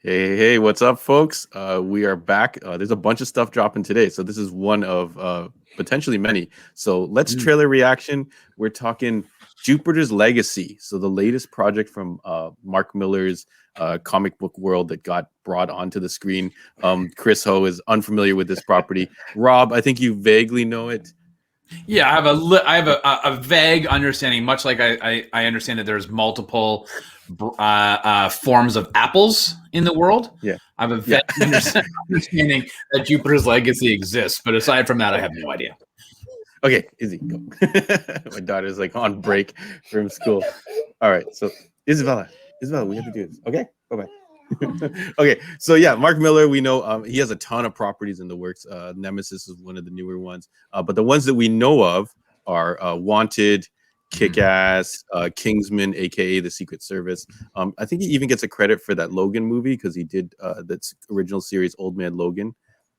Hey, what's up, folks? We are back. There's a bunch of stuff dropping today, so this is one of potentially many. So let's trailer reaction. We're talking Jupiter's Legacy. So the latest project from Mark Millar's comic book world that got brought onto the screen. Chris Ho is unfamiliar with this property. Rob, I think you vaguely know it. Yeah, I have a vague understanding, much like I understand that there's multiple forms of apples in the world. Yeah. I have a vague understanding that Jupiter's Legacy exists, but aside from that, I have no idea. Okay, Izzy, go. My daughter's like on break from school. All right, so Isabella, we have to do this. Okay, bye-bye. Okay, so yeah, Mark Millar, we know he has a ton of properties in the works. Nemesis is one of the newer ones, but the ones that we know of are Wanted, Kick-Ass, Kingsman, aka the Secret Service. I think he even gets a credit for that Logan movie because he did that original series Old Man Logan,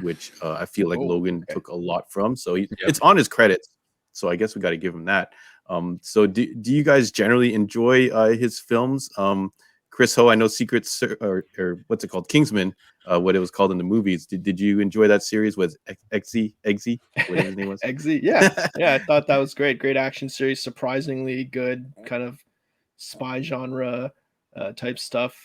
which I feel like Logan took a lot from. So it's on his credits. So I guess we got to give him that. So do you guys generally enjoy his films? Chris Ho, I know or what's it called? Kingsman, what it was called in the movies. Did you enjoy that series? Was Eggsy, whatever his name was? Eggsy, yeah. I thought that was great. Great action series, surprisingly good kind of spy genre type stuff.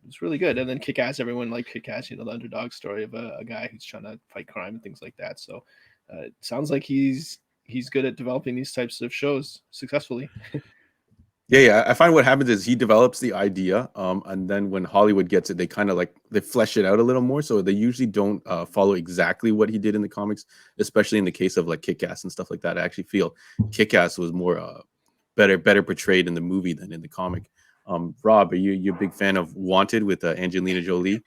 It's really good. And then Kick-Ass, everyone liked Kick-Ass, the underdog story of a guy who's trying to fight crime and things like that. So it sounds like he's good at developing these types of shows successfully. Yeah. I find what happens is he develops the idea, and then when Hollywood gets it, they kind of they flesh it out a little more. So they usually don't follow exactly what he did in the comics, especially in the case of like Kick-Ass and stuff like that. I actually feel Kick-Ass was more better portrayed in the movie than in the comic. Rob, are you a big fan of Wanted with Angelina Jolie?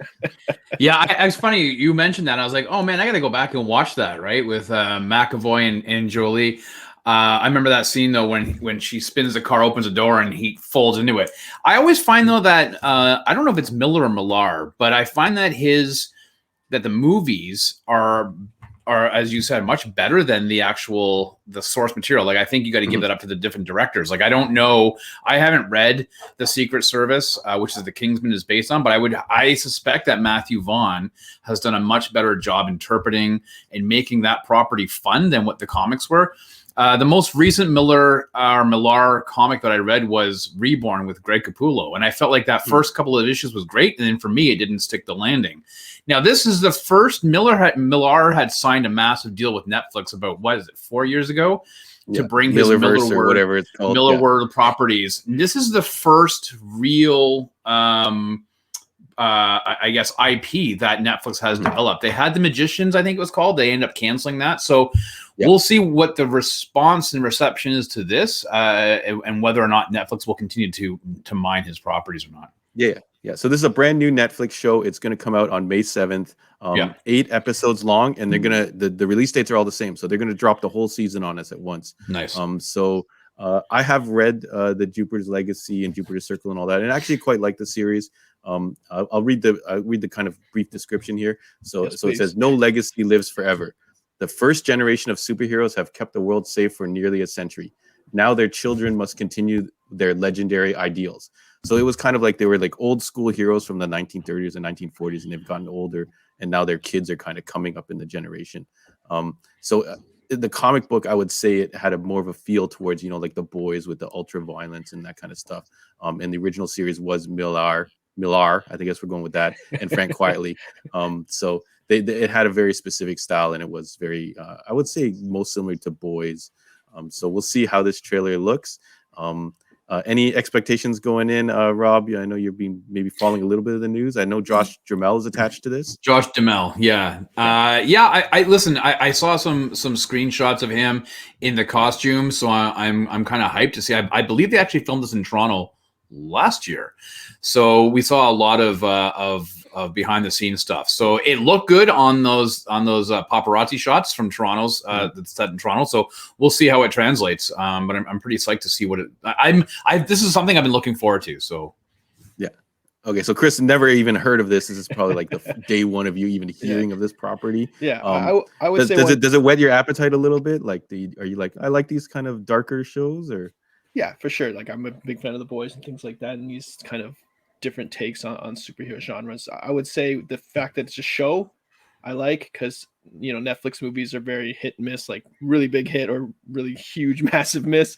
Yeah, it's funny you mentioned that. I was like, oh man, I got to go back and watch that, right, with McAvoy and Jolie. I remember that scene though when she spins the car, opens the door, and he folds into it. I always find though that I don't know if it's Millar or Millar, but I find that the movies are, as you said, much better than the source material. Like I think you got to give that up to the different directors. Like I don't know, I haven't read The Secret Service, which is the Kingsman is based on, but I suspect that Matthew Vaughn has done a much better job interpreting and making that property fun than what the comics were. The most recent Millar comic that I read was Reborn with Greg Capullo, and I felt like that first couple of issues was great, and then for me, it didn't stick the landing. Now, this is the first Millar had signed a massive deal with Netflix about 4 years ago to bring his Millarverse or whatever it's called, Millar properties. This is the first real I guess IP that Netflix has developed. They had The Magicians, I think it was called. They ended up canceling that. So we'll see what the response and reception is to this, and whether or not Netflix will continue to mine his properties or not. Yeah. So this is a brand new Netflix show. It's going to come out on May 7th. 8 episodes long, and they're gonna the release dates are all the same. So they're gonna drop the whole season on us at once. Nice. I have read the Jupiter's Legacy and Jupiter's Circle and all that, and I actually quite like the series. I'll read the kind of brief description here. So it says, no legacy lives forever. The first generation of superheroes have kept the world safe for nearly a century. Now their children must continue their legendary ideals. So it was kind of like they were like old school heroes from the 1930s and 1940s, and they've gotten older, and now their kids are kind of coming up in the generation. The comic book, I would say it had more of a feel towards, like the boys with the ultra violence and that kind of stuff. And the original series was Millar, I guess we're going with that, and Frank Quietly. So it had a very specific style, and it was very, I would say, most similar to Boys. So we'll see how this trailer looks. Any expectations going in, Rob? I know you're maybe following a little bit of the news. I know Josh Duhamel is attached to this. Josh Duhamel, yeah. I listen. I saw some screenshots of him in the costume, so I'm kind of hyped to see. I believe they actually filmed this in Toronto last year, so we saw a lot of behind the scenes stuff. So it looked good on those paparazzi shots from Toronto's that's set in Toronto. So we'll see how it translates. But I'm pretty psyched to see what it. This is something I've been looking forward to. So yeah. Okay, so Chris never even heard of this. This is probably like the day one of you even hearing of this property. Yeah, I would say. Does it whet your appetite a little bit? Like, are you like, I like these kind of darker shows, or? Yeah, for sure. Like I'm a big fan of The Boys and things like that, and these kind of different takes on superhero genres. I would say the fact that it's a show, I like, because Netflix movies are very hit and miss, like really big hit or really huge massive miss.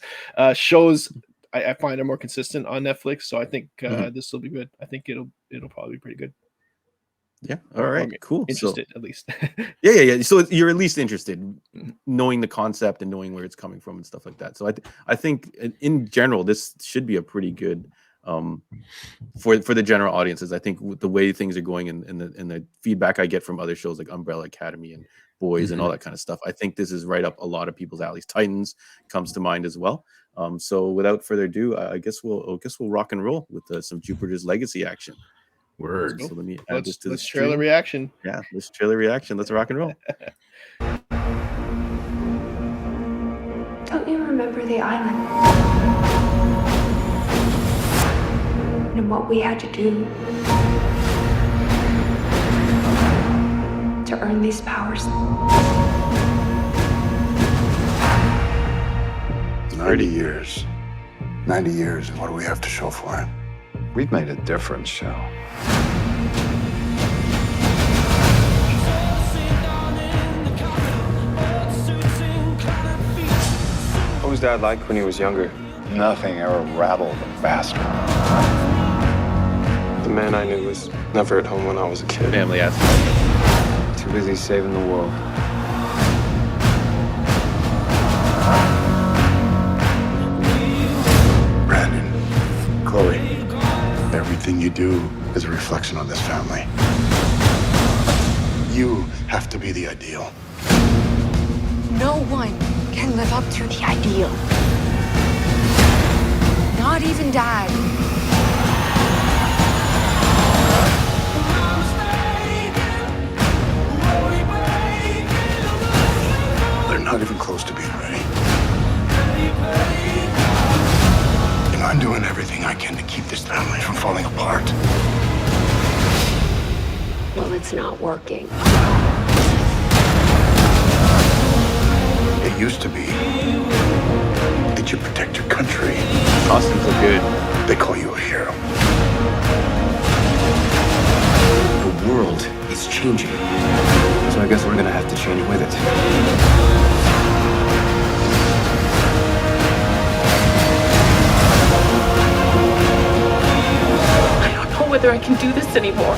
Shows I find are more consistent on Netflix, so I think this will be good. I think it'll probably be pretty good. Yeah. All right. Cool. Interested, at least. Yeah. So you're at least interested, knowing the concept and knowing where it's coming from and stuff like that. So I think in general, this should be a pretty good for the general audiences. I think with the way things are going and the feedback I get from other shows like Umbrella Academy and Boys and all that kind of stuff, I think this is right up a lot of people's alleys. Titans comes to mind as well. So without further ado, I guess we'll rock and roll with some Jupiter's Legacy action. Word. So let me add this to the trailer reaction. Yeah, let's trailer reaction. Let's rock and roll. Don't you remember the island? And what we had to do to earn these powers? 90 years. 90 years, and what do we have to show for it? We've made a difference, Show. What was Dad like when he was younger? Nothing ever rattled him faster. The man I knew was never at home when I was a kid. Family aspect. Too busy saving the world. Brandon, Chloe, everything you do is a reflection on this family. You have to be the ideal. No one can live up to the ideal. Not even Dad. They're not even close to being ready. And I'm doing everything I can to keep this family from falling apart. Well, it's not working. It used to be that you protect your country. Costumes look good. They call you a hero. The world is changing. So I guess we're gonna have to change with it. I don't know whether I can do this anymore.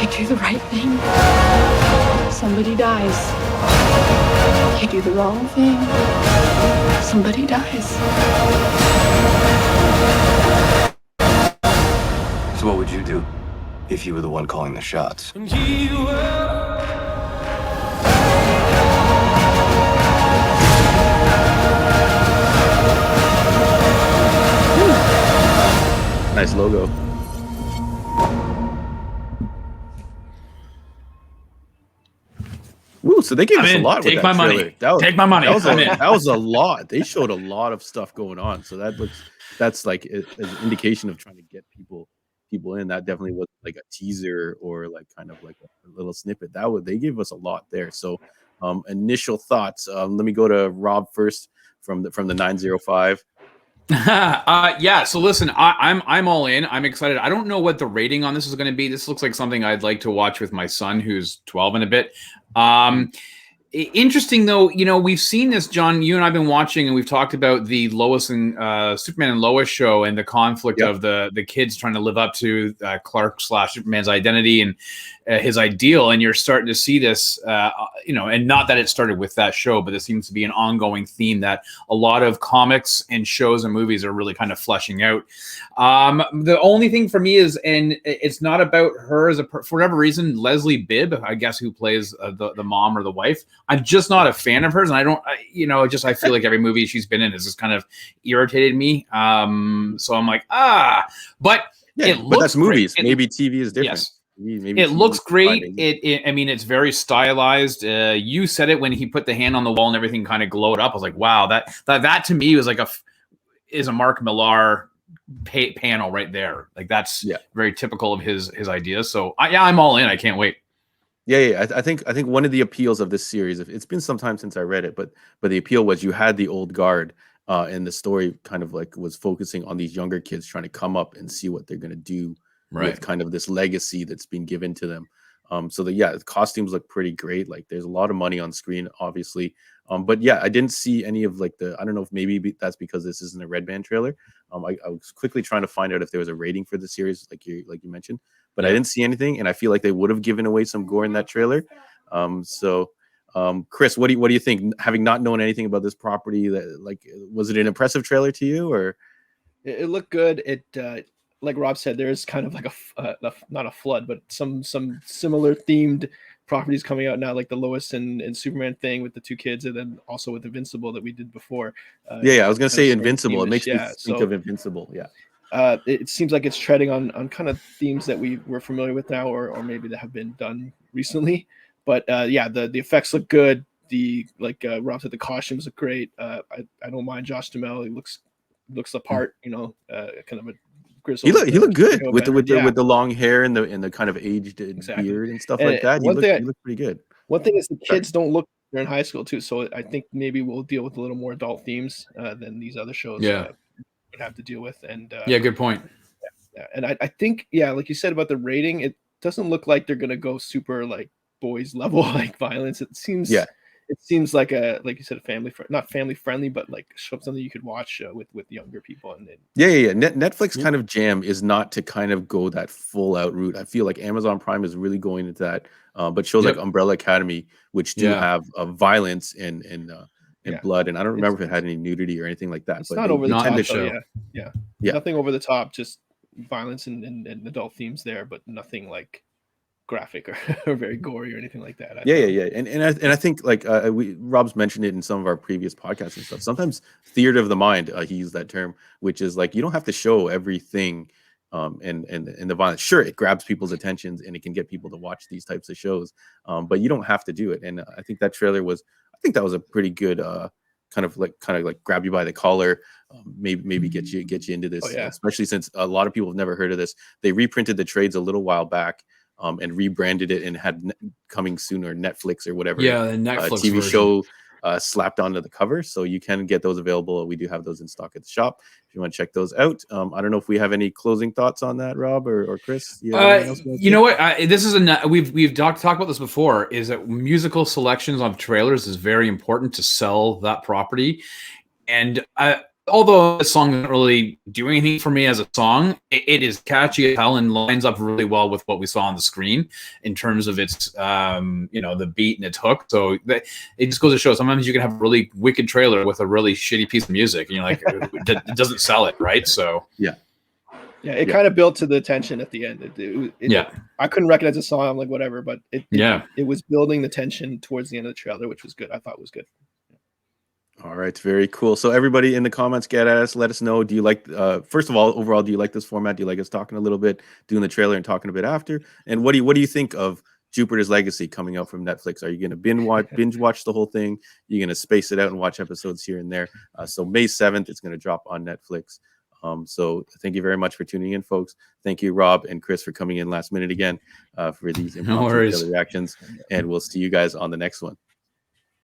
You do the right thing, somebody dies. You do the wrong thing, somebody dies. So what would you do if you were the one calling the shots? Nice logo. Woo, so they gave us a lot with Take that my trailer. money. Take my money. That was a lot. They showed a lot of stuff going on. So that's like an indication of trying to get people in. That definitely was like a teaser or like kind of like a little snippet. They gave us a lot there. So initial thoughts. Let me go to Rob first from the 905. Yeah, so listen, I'm all in. I'm excited. I don't know what the rating on this is going to be. This looks like something I'd like to watch with my son, who's 12 and a bit. Interesting though, we've seen this, John. You and I've been watching, and we've talked about the Lois and Superman and Lois show, and the conflict of the kids trying to live up to Clark / Superman's identity and his ideal. And you're starting to see this, and not that it started with that show, but this seems to be an ongoing theme that a lot of comics and shows and movies are really kind of fleshing out. The only thing for me is, and it's not about her as for whatever reason, Leslie Bibb, I guess, who plays the mom or the wife. I'm just not a fan of hers, and I feel like every movie she's been in has just kind of irritated me. So I'm like, but yeah, but that's movies. Maybe TV is different. Yes. Maybe it looks great. Fine. It's very stylized. You said it when he put the hand on the wall and everything kind of glowed up. I was like, wow, that to me was like is a Mark Millar panel right there. Like that's very typical of his ideas. So I'm all in. I can't wait. Yeah. I think one of the appeals of this series, it's been some time since I read it, but the appeal was you had the old guard and the story kind of like was focusing on these younger kids trying to come up and see what they're going to do with kind of this legacy that's been given to them. So the costumes look pretty great. Like there's a lot of money on screen, obviously. But yeah, I didn't see any of like I don't know if maybe that's because this isn't a Red Band trailer. I was quickly trying to find out if there was a rating for the series, like you mentioned, but I didn't see anything, and I feel like they would have given away some gore in that trailer. Chris, what do you think? Having not known anything about this property, was it an impressive trailer to you, or it looked good? It like Rob said, there's kind of like not a flood, but some similar themed properties coming out now, like the Lois and Superman thing with the two kids, and then also with Invincible that we did before. I was gonna say Invincible. It makes me think of Invincible. It seems like it's treading on kind of themes that we're familiar with now, or maybe that have been done recently. But the effects look good. Rob said, the costumes look great. I don't mind Josh Duhamel. He looks the part. Kind of a grizzled. He looked good with the long hair and the kind of aged beard and stuff like that. He looked pretty good. One thing is the kids don't look. They're in high school too, so I think maybe we'll deal with a little more adult themes than these other shows would have to deal with. And good point. And I think like you said about the rating, it doesn't look like they're gonna go super like boys level like violence. It seems like like you said, not family friendly, but like something you could watch with younger people. And Netflix kind of jam is not to kind of go that full out route. I feel like Amazon Prime is really going into that, but shows like Umbrella Academy, which do have violence and blood, and I don't remember if it had any nudity or anything like that. It's not over the top. So nothing over the top, just violence and adult themes there, but nothing like graphic or very gory or anything like that. And I think like Rob's mentioned it in some of our previous podcasts and stuff. Sometimes theater of the mind, he used that term, which is like you don't have to show everything and the violence. Sure, it grabs people's attentions and it can get people to watch these types of shows, but you don't have to do it. And I think that trailer was a pretty good kind of like grab you by the collar, maybe get you into this, especially since a lot of people have never heard of this. They reprinted the trades a little while back and rebranded it and had coming soon or Netflix or whatever the Netflix TV version. show slapped onto the cover, so you can get those available. We do have those in stock at the shop if you want to check those out. I don't know if we have any closing thoughts on that, Rob or Chris. You know what? This is we've talked about this before. Is that musical selections on trailers is very important to sell that property, and although the song doesn't really do anything for me as a song, it is catchy as hell and lines up really well with what we saw on the screen in terms of its, the beat and its hook. So it just goes to show sometimes you can have a really wicked trailer with a really shitty piece of music, and you're like, it doesn't sell it, right? So it kind of built to the tension at the end. I couldn't recognize the song. I'm like, whatever, but it was building the tension towards the end of the trailer, which was good. I thought was good. All right, very cool. So everybody in the comments, get at us. Let us know. Do you like? First of all, overall, do you like this format? Do you like us talking a little bit, doing the trailer and talking a bit after? And what do you think of Jupiter's Legacy coming out from Netflix? Are you going to binge watch the whole thing? You're going to space it out and watch episodes here and there? So May 7th, it's going to drop on Netflix. So thank you very much for tuning in, folks. Thank you, Rob and Chris, for coming in last minute again for these impromptu reactions. And we'll see you guys on the next one.